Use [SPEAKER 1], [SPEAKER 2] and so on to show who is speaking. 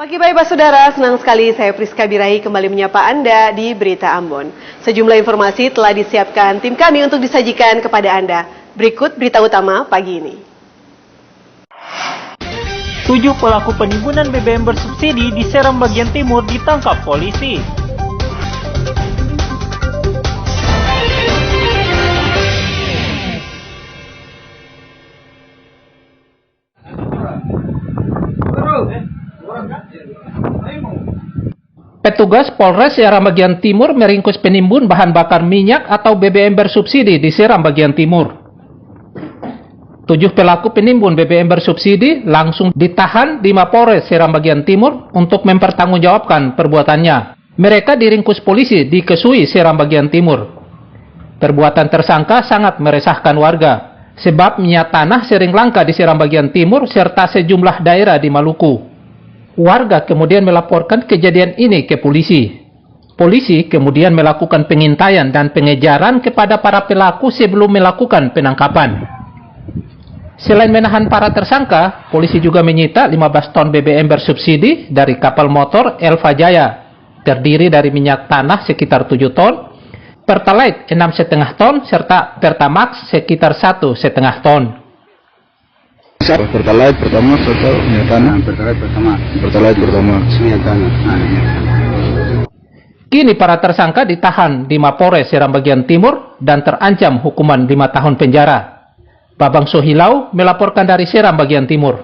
[SPEAKER 1] Pagi baik saudara, senang sekali saya Priska Birahi kembali menyapa Anda di Berita Ambon. Sejumlah informasi telah disiapkan tim kami untuk disajikan kepada Anda. Berikut berita utama pagi ini.
[SPEAKER 2] 7 pelaku penimbunan BBM bersubsidi di Seram bagian timur ditangkap polisi. Petugas Polres Seram bagian timur meringkus penimbun bahan bakar minyak atau BBM bersubsidi di Seram bagian timur. 7 pelaku penimbun BBM bersubsidi langsung ditahan di Mapolres Seram bagian timur untuk mempertanggungjawabkan perbuatannya. Mereka diringkus polisi di Kesui Seram bagian timur. Perbuatan tersangka sangat meresahkan warga, sebab minyak tanah sering langka di Seram bagian timur serta sejumlah daerah di Maluku. Warga kemudian melaporkan kejadian ini ke polisi. Polisi kemudian melakukan pengintaian dan pengejaran kepada para pelaku sebelum melakukan penangkapan. Selain menahan para tersangka, polisi juga menyita 15 ton BBM bersubsidi dari kapal motor Elva Jaya, terdiri dari minyak tanah sekitar 7 ton, Pertalite 6,5 ton, serta Pertamax sekitar 1,5 ton.
[SPEAKER 3] Pertalite pertama atau minyak tanah? Pertalite pertama minyak tanah.
[SPEAKER 2] Kini para tersangka ditahan di Mapolres Seram bagian timur dan terancam hukuman 5 tahun penjara. Babang Sohilau melaporkan dari Seram bagian timur.